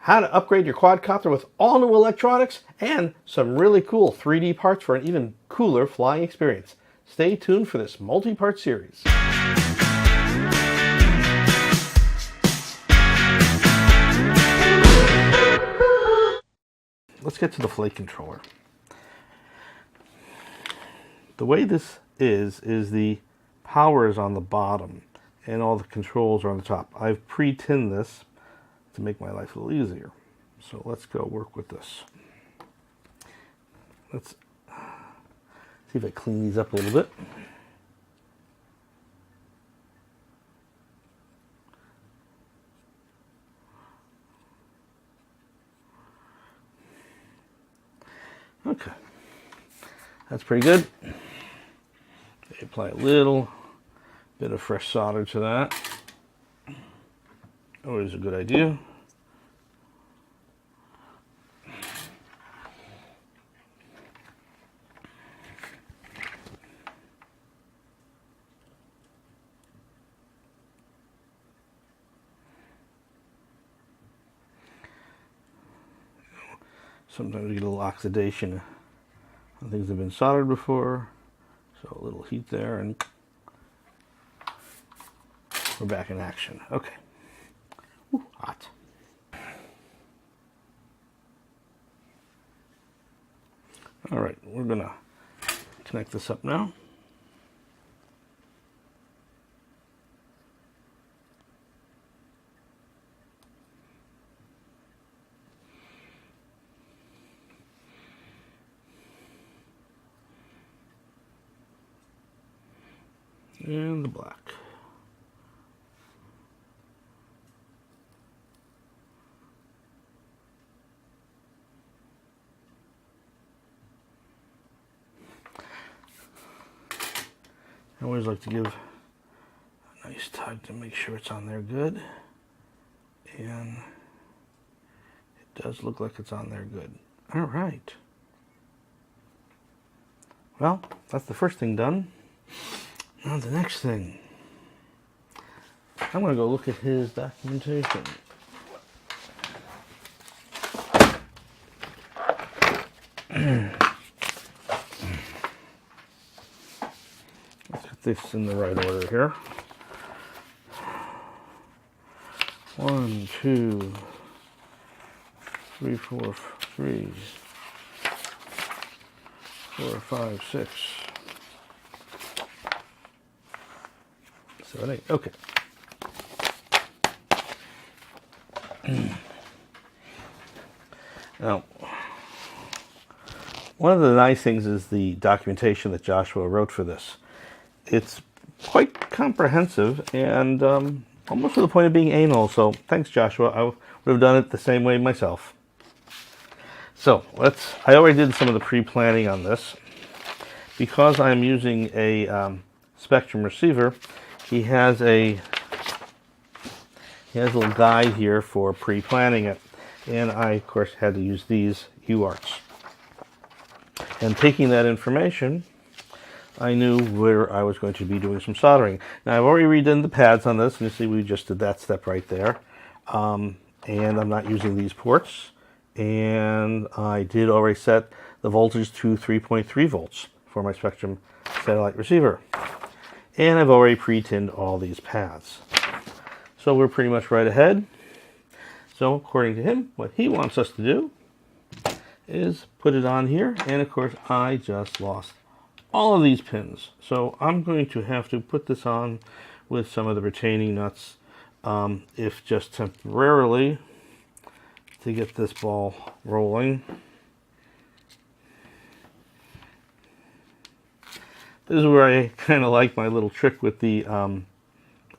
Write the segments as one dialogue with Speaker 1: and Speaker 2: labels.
Speaker 1: how to upgrade your quadcopter with all new electronics, and some really cool 3D parts for an even cooler flying experience. Stay tuned for this multi-part series. Let's get to the flight controller. The way this is the power is on the bottom and all the controls are on the top. I've pre-tinned this to make my life a little easier. So let's go work with this. Let's see if I clean these up a little bit. Okay, that's pretty good. Apply a little bit of fresh solder to that. Always a good idea. Sometimes we get a little oxidation on things that have been soldered before. So a little heat there and we're back in action. Okay. Ooh, hot. All right, we're gonna connect this up now. And the black. I always like to give a nice tug to make sure it's on there good. And it does look like it's on there good. All right. Well, that's the first thing done. Now the next thing, I'm going to go look at his documentation. Let's get this in the right order here. 1, 2, 3, 4, 3, 4, 5, 6. 7, 8. Okay. Now, one of the nice things is the documentation that Joshua wrote for this. It's quite comprehensive and almost to the point of being anal. So thanks, Joshua. I would have done it the same way myself. So I already did some of the pre-planning on this. Because I'm using a Spectrum receiver, he has a little guide here for pre-planning it, and I of course had to use these UARTs. And taking that information, I knew where I was going to be doing some soldering. Now I've already redone the pads on this, and you see we just did that step right there. And I'm not using these ports, and I did already set the voltage to 3.3 volts for my Spectrum satellite receiver. And I've already pre-tinned all these paths. So we're pretty much right ahead. So according to him, what he wants us to do is put it on here. And of course, I just lost all of these pins. So I'm going to have to put this on with some of the retaining nuts, if just temporarily, to get this ball rolling. This is where I kind of like my little trick with the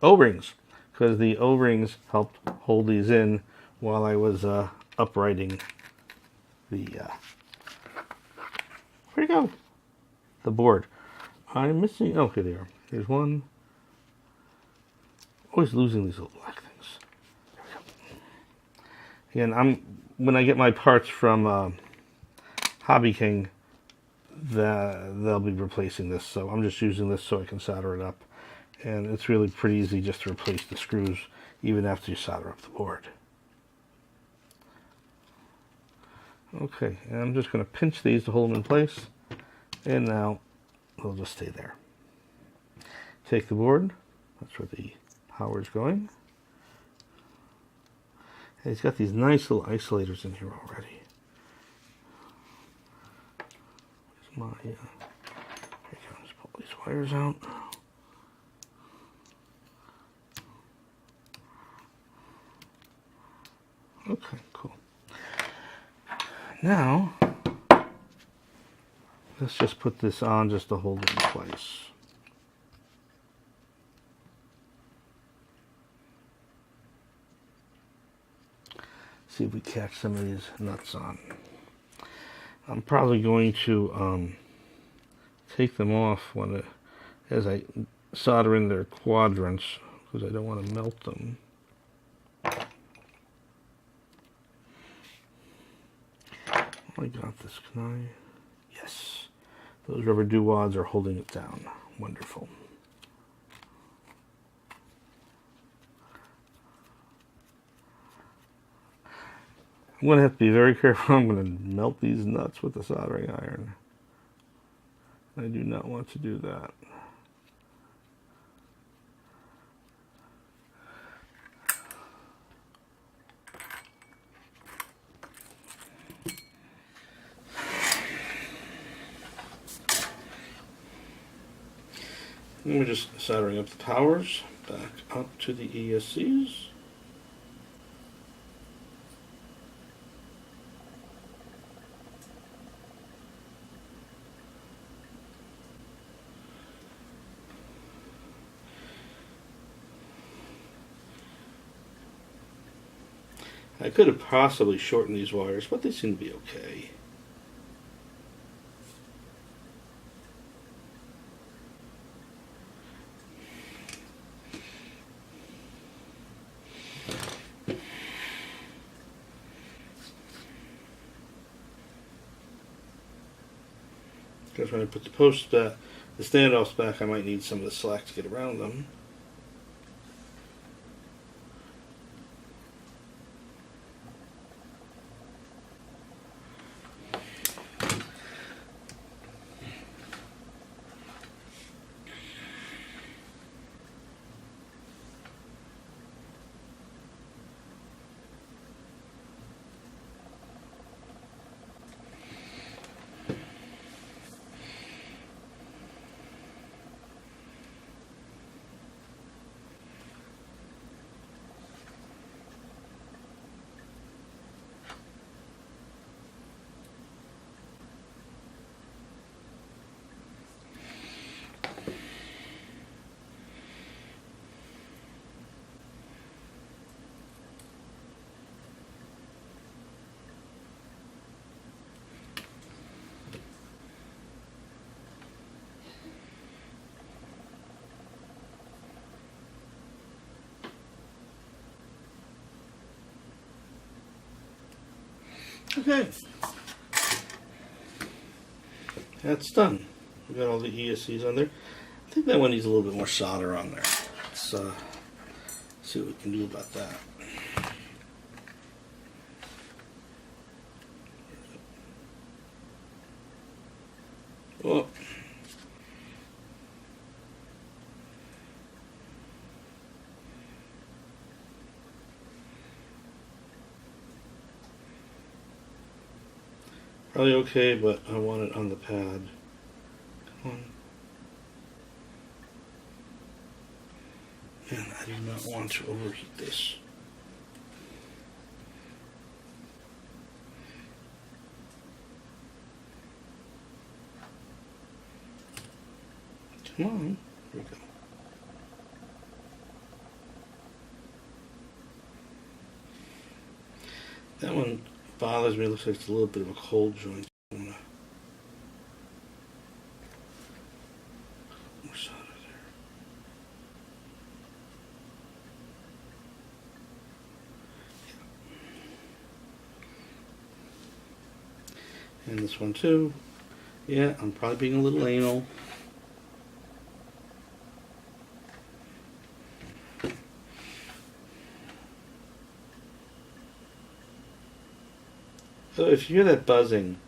Speaker 1: O-rings, because the O-rings helped hold these in while I was uprighting the, where'd it go? The board. I'm missing, okay, there. Here's one. Always losing these little black things. There we go. Again, when I get my parts from Hobby King, they'll be replacing this, so I'm just using this so I can solder it up. And it's really pretty easy just to replace the screws even after you solder up the board. Okay, and I'm just going to pinch these to hold them in place, and now they'll just stay there. Take the board, that's where the power is going. And it's got these nice little isolators in here already. Here's my, here you go, just pull these wires out. Okay, cool. Now, let's just put this on just to hold it in place. See if we catch some of these nuts on. I'm probably going to take them off as I solder in their quadrants because I don't want to melt them. I got this, can I? Yes. Those rubber doowads are holding it down. Wonderful. I'm going to have to be very careful. I'm going to melt these nuts with the soldering iron. I do not want to do that. And we're just soldering up the powers back up to the ESCs. I could have possibly shortened these wires, but they seem to be okay. Because when I put the posts back, the standoffs back, I might need some of the slack to get around them. Okay, that's done. We got all the ESCs on there. I think that one needs a little bit more solder on there. Let's see what we can do about that. Oh. Probably okay, but I want it on the pad. Come on. And I do not want to overheat this. Come on. Here we go. That one bothers me. It looks like it's a little bit of a cold joint. More solder there. And this one too. Yeah, I'm probably being a little anal. So if you hear that buzzing,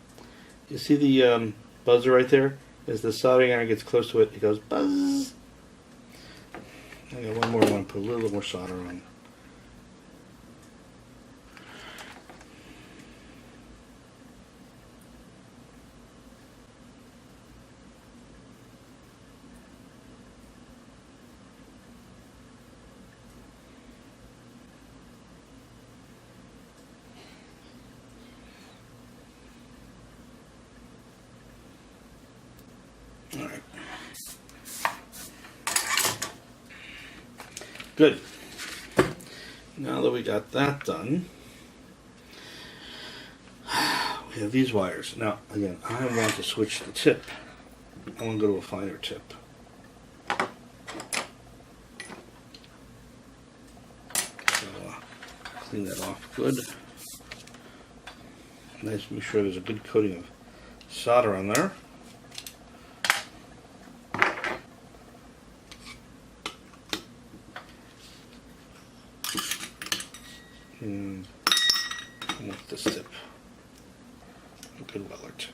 Speaker 1: you see the buzzer right there? As the soldering iron gets close to it, it goes buzz. I got one more. I want to put a little more solder on. All right. Good. Now that we got that done, we have these wires. Now, again, I want to switch the tip. I want to go to a finer tip. So, clean that off good. Nice, make sure there's a good coating of solder on there. And I want this tip, a good Weller tip.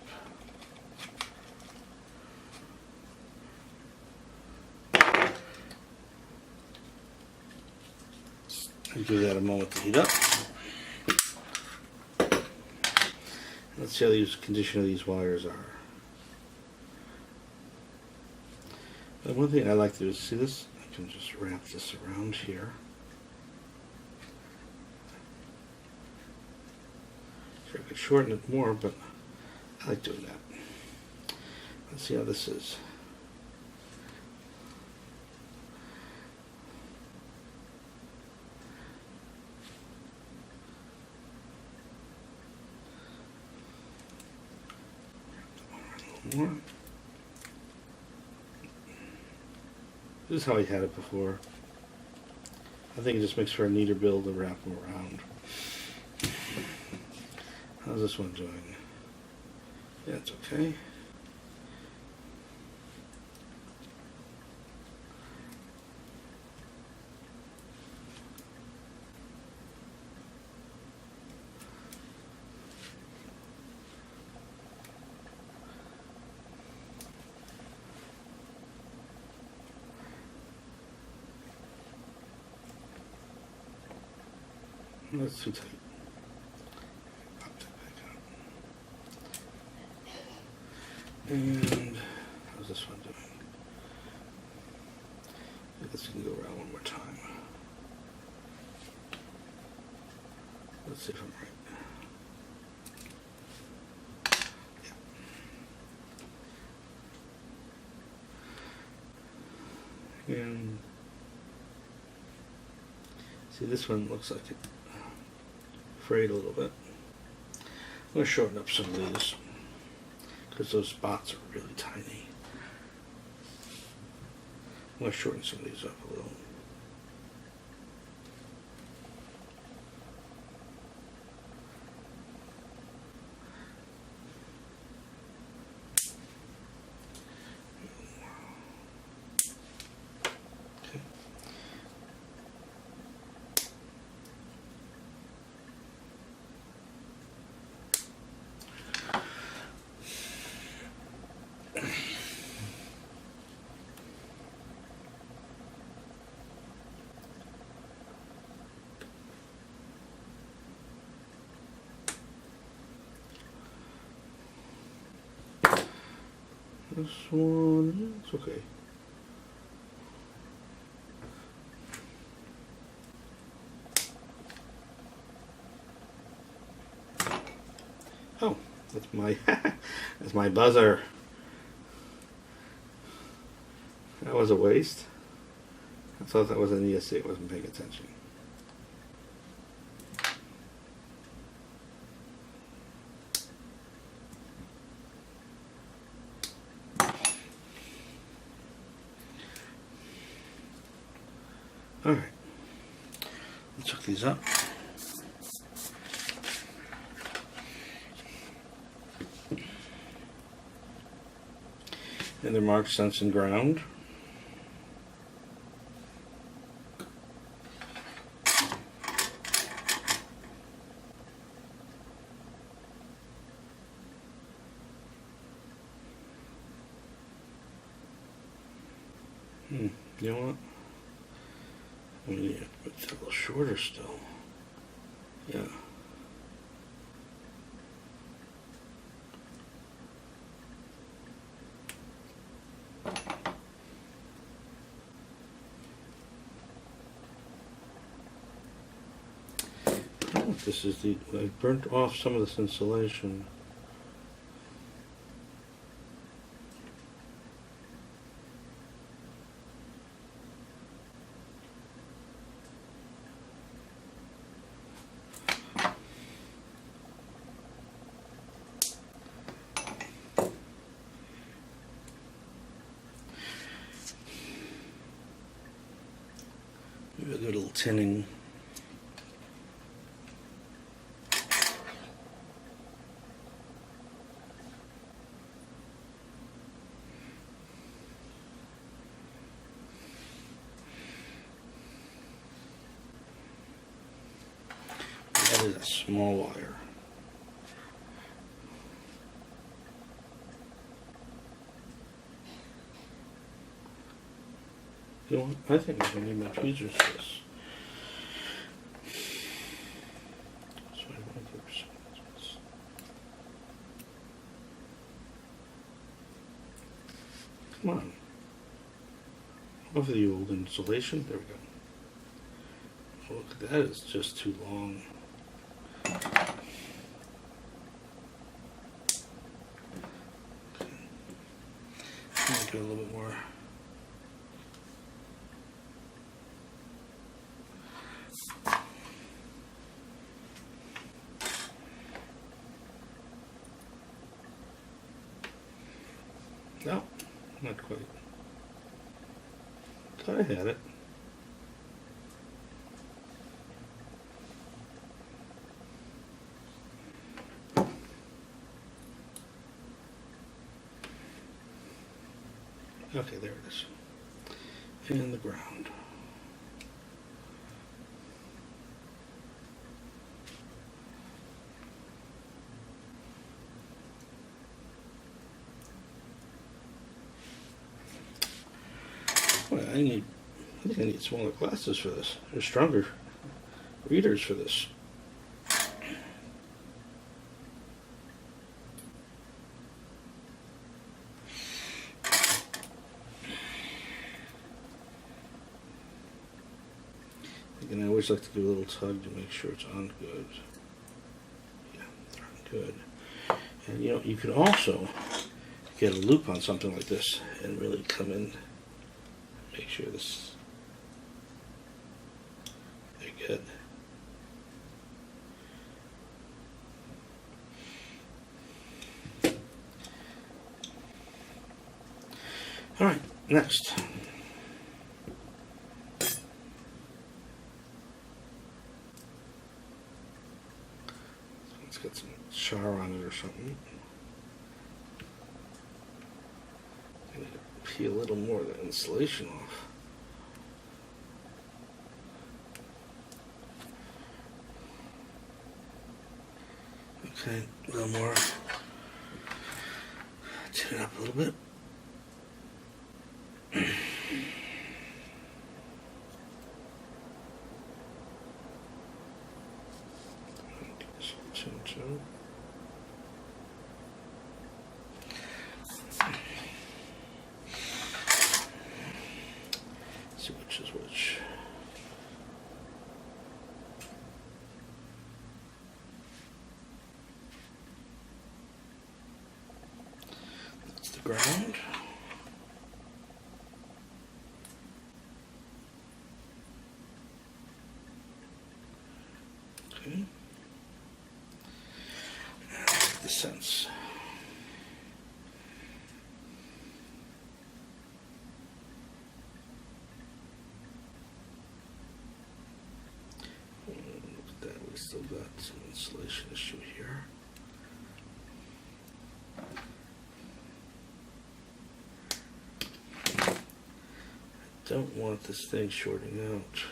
Speaker 1: And give that a moment to heat up. Let's see how the condition of these wires are. But one thing I like to do is, see this? I can just wrap this around here. Sure, I could shorten it more, but I like doing that. Let's see how this is. A little more. This is how I had it before. I think it just makes for a neater build to wrap them around. How's this one doing? Yeah, it's okay. That's too tight. Pop that back out. And how's this one doing? I guess we can go around one more time. Let's see if I'm right. Yeah. And see, this one looks like it frayed a little bit. I'm going to shorten up some of these because those spots are really tiny. I'm going to shorten some of these up a little. This one, it's okay. Oh, that's my that's my buzzer. That was a waste. I thought that was an ESC. I wasn't paying attention. All right, let's hook these up. And they're marked sense and ground. You know what? I mean, yeah, it's a little shorter still. Yeah. Oh, this is I burnt off some of this insulation. Maybe a good little tinning. That is a small wire. You know what? I think I'm going to need my tweezers for this. Come on. Off of the old insulation. There we go. Oh, look at that. It's just too long. Okay. Do a little bit more. No, not quite. Thought I had it. Okay, there it is. In the ground. Well, I think I need smaller glasses for this. Or stronger readers for this. And I always like to give a little tug to make sure it's on good. Yeah, they're on good. And you know, you can also get a loop on something like this and really come in, make sure this, they're good. All right, next. Let's get some char on it or something. I need to peel a little more of the insulation off. Okay, a little more. Tin it up a little bit. See which is which. That's the ground. Okay. The sense. Look at that, we still got some insulation issue here. I don't want this thing shorting out.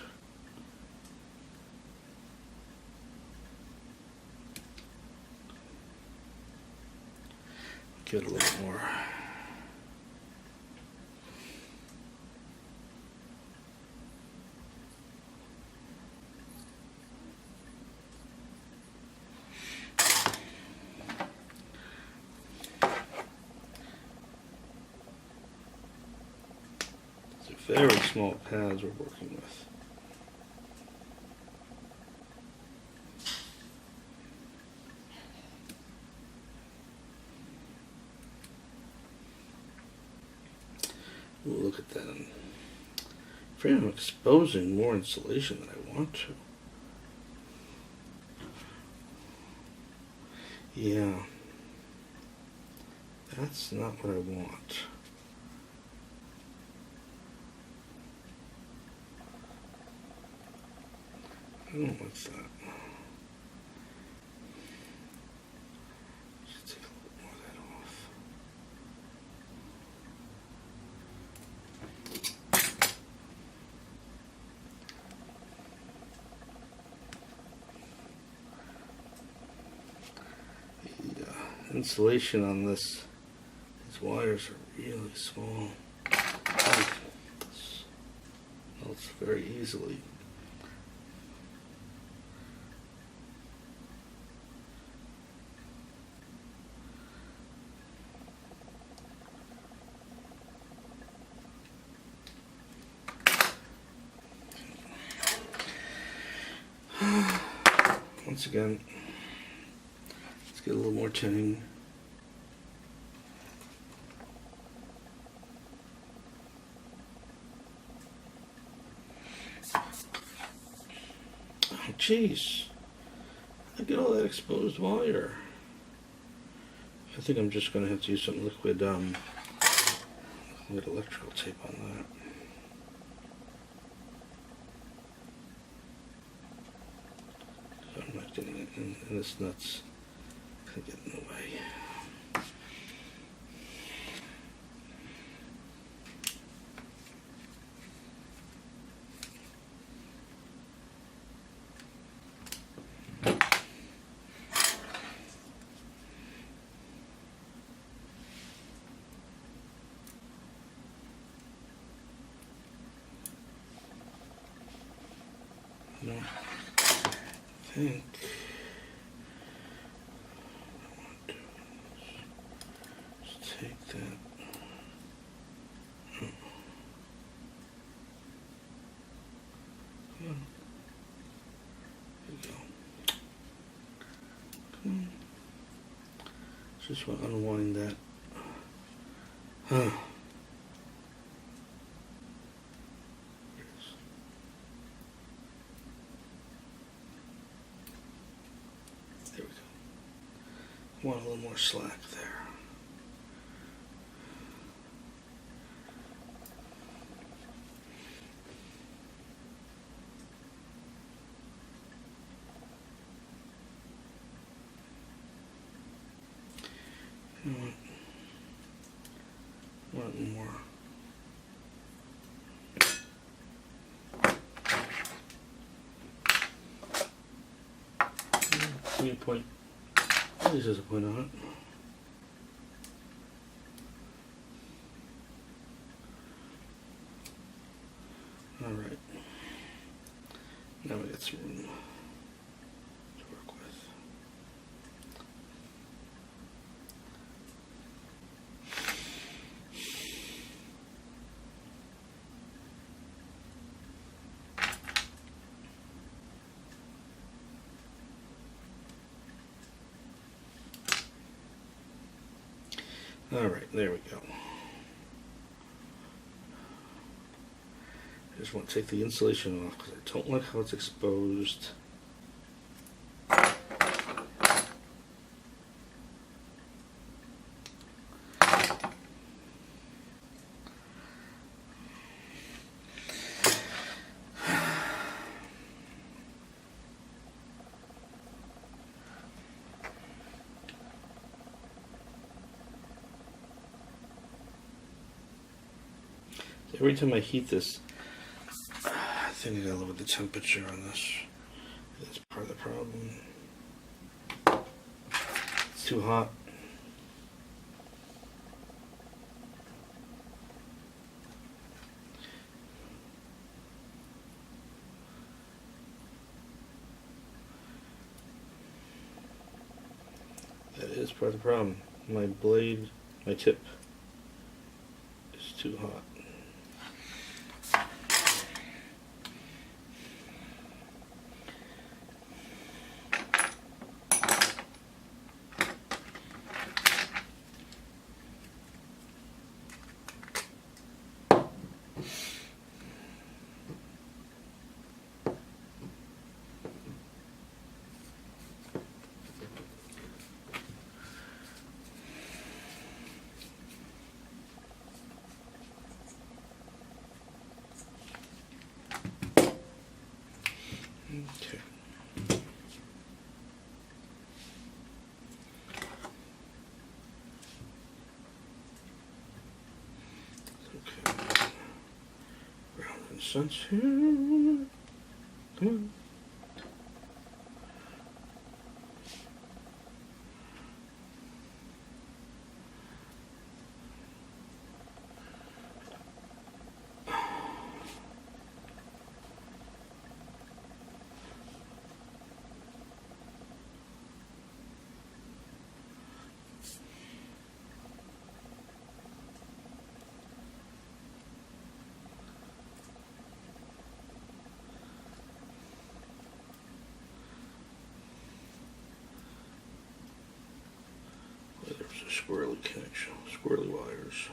Speaker 1: Get a little more. very small pads we're working with. Ooh, look at that. I'm afraid I'm exposing more insulation than I want to. Yeah. That's not what I want. I don't want that. Just take a little more of that off. The insulation on these wires are really small. It melts very easily. Once again, let's get a little more tinning. Oh, jeez. Look at all that exposed wire. I think I'm just going to have to use some liquid electrical tape on that. I'm not getting it in this nuts. Gonna get in the way. No, I think I want to just take that. Oh. Yeah. There you go. Okay. Just want to unwind that. Huh. There we go. Want a little more slack there. Want more. 3 point. This is a point on it. All right. Now we got some room to work with. All right, there we go. I just want to take the insulation off because I don't like how it's exposed. Every time I heat this, I think I gotta lower the temperature on this. That's part of the problem. It's too hot. That is part of the problem. My blade, my tip is too hot. sense here. Come on. There's a squirrely connection, squirrely wires.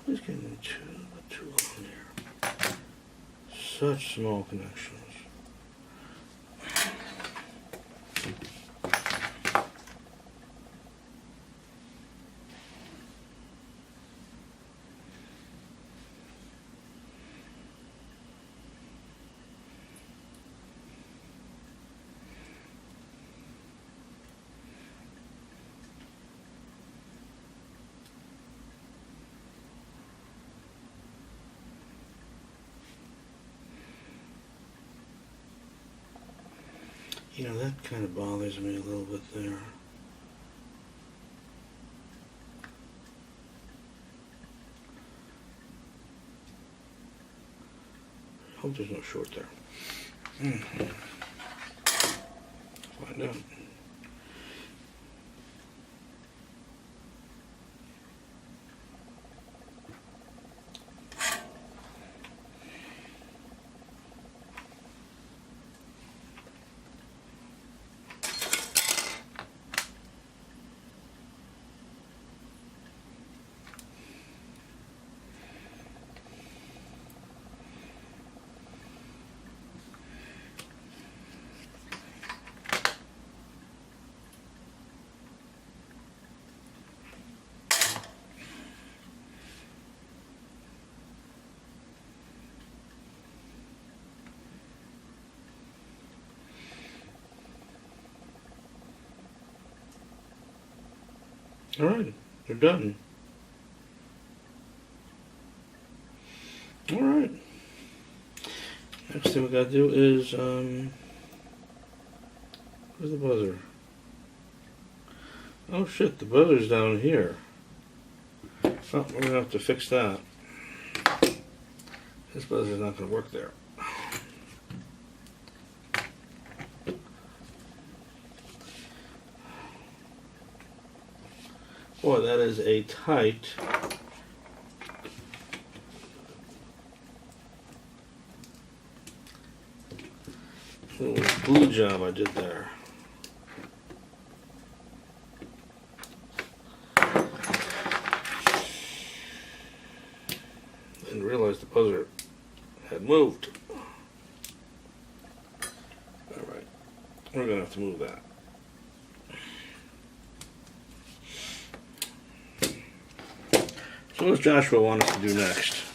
Speaker 1: Who's getting too long here? Such small connections. You know, that kind of bothers me a little bit there. I hope there's no short there. Find out. All right, they're done. All right. Next thing we got to do is, where's the buzzer? Oh shit, the buzzer's down here. Oh, we're going to have to fix that. This buzzer's not going to work there. Boy, that is a tight little glue job I did there. Didn't realize the buzzer had moved. Alright, we're going to have to move that. So what does Joshua want us to do next?